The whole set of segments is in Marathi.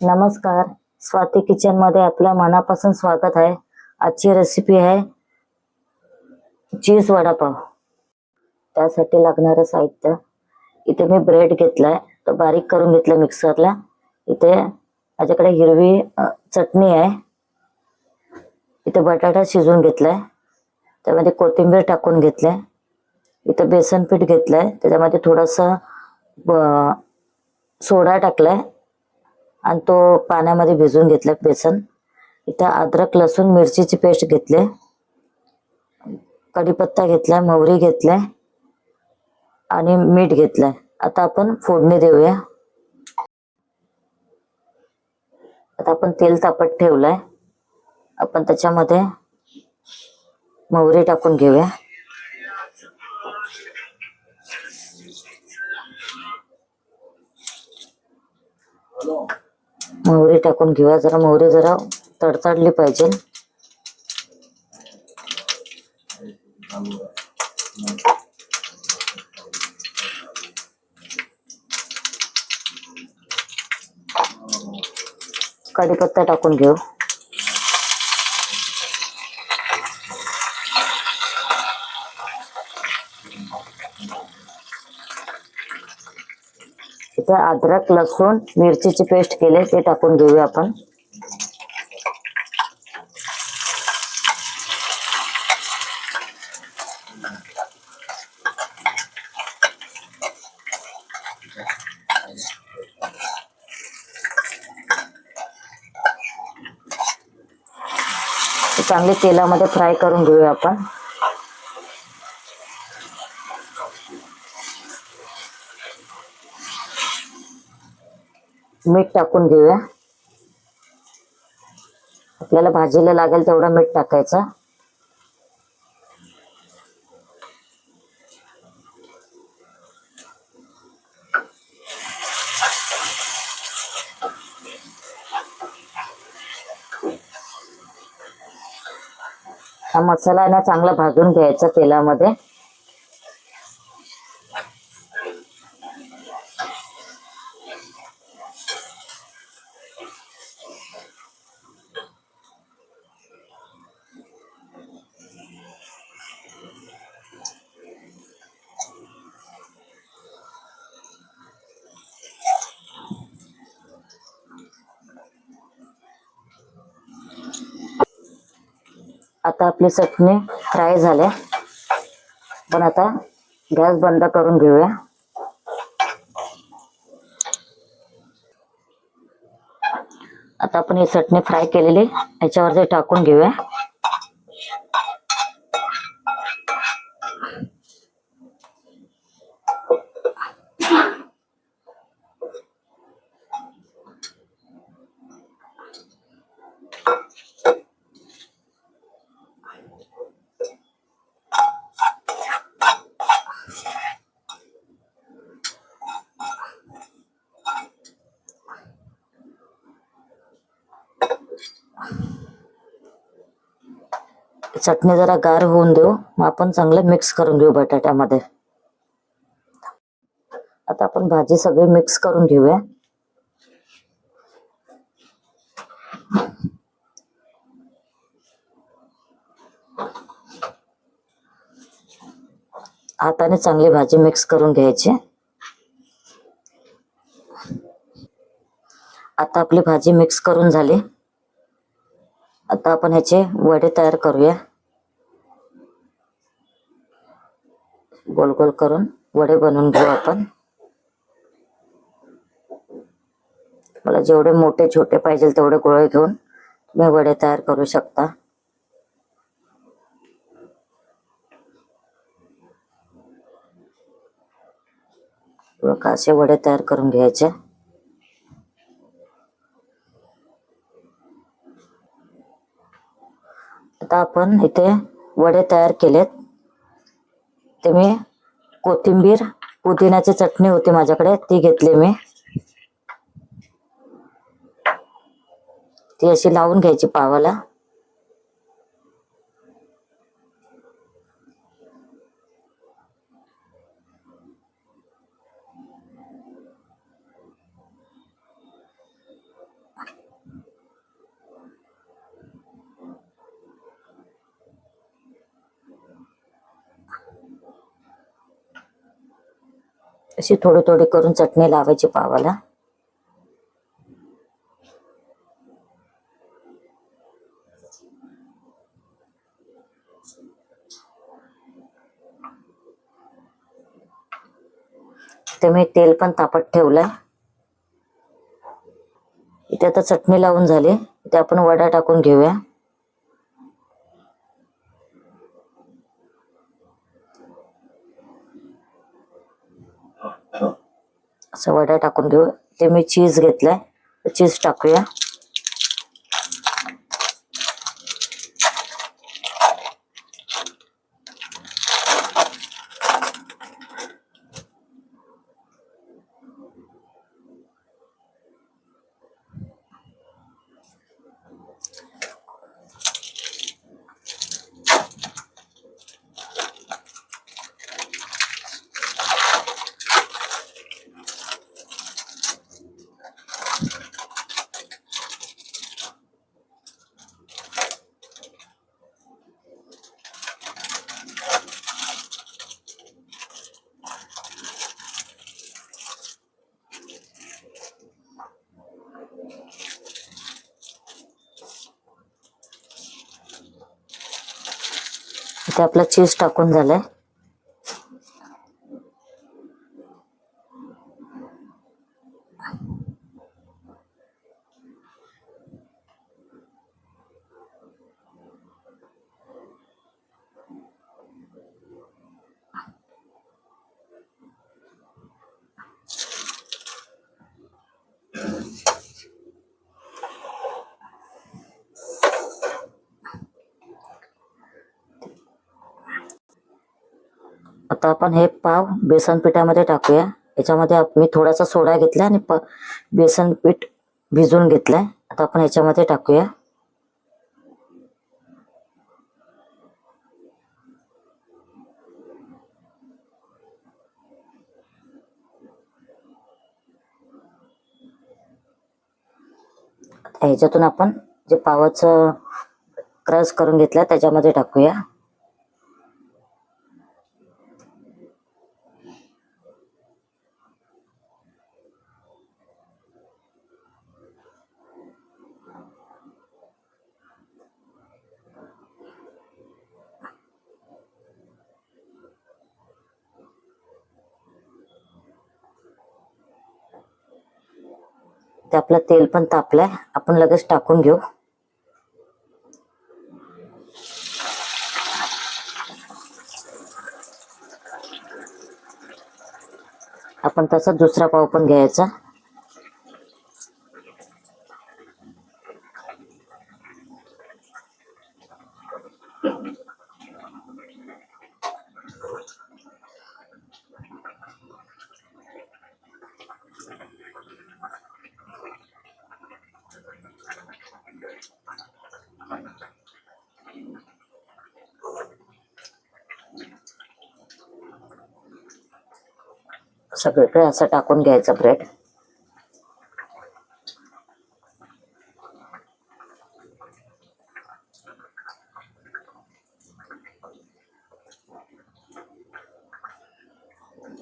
नमस्कार. स्वाती किचन मध्ये आपलं मनापासून स्वागत आहे. आजची रेसिपी आहे चीज वडापाव. त्यासाठी लागणारं साहित्य, इथे मी ब्रेड घेतलाय, तो बारीक करून घेतला मिक्सरला. इथे माझ्याकडे हिरवी चटणी आहे. इथे बटाटा शिजवून घेतलाय, त्यामध्ये कोथिंबीर टाकून घेतलाय. इथे बेसन पीठ घेतलंय, त्याच्यामध्ये थोडासा सोडा टाकलाय आणि तो पाण्यामध्ये भिजवून घेतलाय बेसन. इथे अद्रक लसूण मिरचीची पेस्ट घेतली, कढीपत्ता घेतलाय, मोहरी घेतलाय आणि मीठ घेतलंय. आता आपण फोडणी देऊया. आता आपण तेल तापत ठेवलंय, आपण त्याच्यामध्ये मोहरी टाकून घेऊया. मोहरी टाकून घेऊया. जरा मोहरी जरा तडतडली पाहिजे. कढीपत्ता टाकून घेऊ. इथे अद्रक लसूण मिरचीची पेस्ट केले, ते टाकून घेऊया आपण. चांगले तेलामध्ये फ्राय करून घेऊया आपण. मीठ टाकून घेऊया. आपल्याला भाजीला लागेल तेवढं मीठ टाकायचं. हा मसाला ना चांगला भाजून घ्यायचा तेलामध्ये. आता आपली चटणी फ्राय झाली. पण आता गॅस बंद करून घेऊया. आता आपण ही चटणी फ्राय केलेली याच्यावरती टाकून घेऊया. चटणी जरा गार होऊन देऊ, मग आपण चांगलं मिक्स करून घेऊ बटाट्यामध्ये. आता आपण भाजी सगळी मिक्स करून घेऊया. हाताने चांगली भाजी मिक्स करून घ्यायची. आता आपली भाजी मिक्स करून झाली. आता आपण ह्याचे वडे तयार करूया. गोल गोल करून वडे बनवून घेऊ आपण. मला जेवढे मोठे छोटे पाहिजे तेवढे गोळे घेऊन तुम्ही वडे तयार करू शकता. असे वडे तयार करून घ्यायचे. आता आपण इथे वडे तयार केलेत. ते मी कोथिंबीर पुदिन्याची चटणी होती माझ्याकडे, ती घेतली मी. ती अशी लावून घ्यायची पावाला. अशी थोडी थोडी करून चटणी लावायची पावाला. ते मी तेल पण तापत ठेवलंय. इथे आता चटणी लावून झाली. इथे आपण वडा टाकून घेऊया. असं वडा टाकून घेऊ. ते मी चीज घेतलाय, चीज टाकूया. इथे आपला चीज टाकून झालाय. आता आपण हे पाव बेसन पिठामध्ये टाकूया. याच्यामध्ये मी थोडासा सोडा घेतला आणि बेसन पीठ भिजवून घेतलंय. आता आपण याच्यामध्ये टाकूया. ह्याच्यातून आपण जे पावाचं क्रश करून घेतलं त्याच्यामध्ये टाकूया. ते आपलं तेल पण तापलंय, आपण लगेच टाकून घेऊ. आपण तसा दुसरा पाव पण घ्यायचा. सगळीकडे असं टाकून घ्यायचं ब्रेड.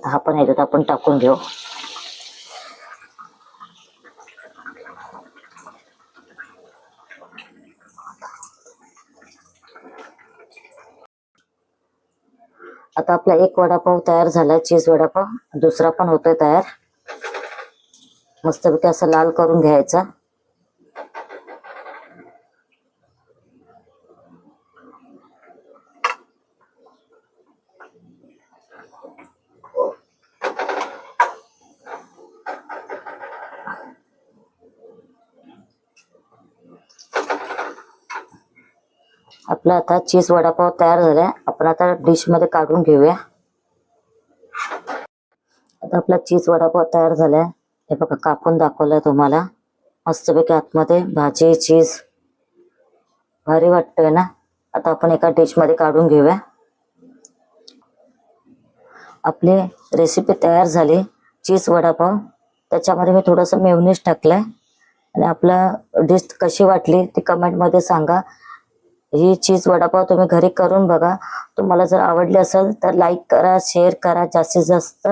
हा पण ह्याच्यात आपण टाकून घेऊ. आता आपला एक वडापाव तयार झालाय, चीज वडापाव. दुसरा पण होतोय तयार. मस्तपैकी असं लाल करून घ्यायचा. आपला आता चीज वडापाव तयार झालाय. आपण आता डिश मध्ये काढून घेऊया. आता आपला चीज वडापाव तयार झालाय. हे बघा, कापून दाखवलाय तुम्हाला. मस्तपैकी आतमध्ये भाजी, चीज, भारी वाटतंय ना. आता आपण एका डिश मध्ये काढून घेऊया. आपली रेसिपी तयार झाली, चीज वडापाव. त्याच्यामध्ये मी थोडंसं मेयोनीज टाकलंय. आणि आपला डिश कशी वाटली ती कमेंट मध्ये सांगा. ही चीज वडापाव तुम्ही घरी करून बघा. तुम्हाला जर आवडली असेल तर लाईक करा, शेअर करा जास्तीत जास्त.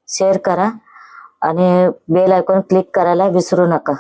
शेअर करा आणि बेल आयकॉन क्लिक करायला विसरू नका.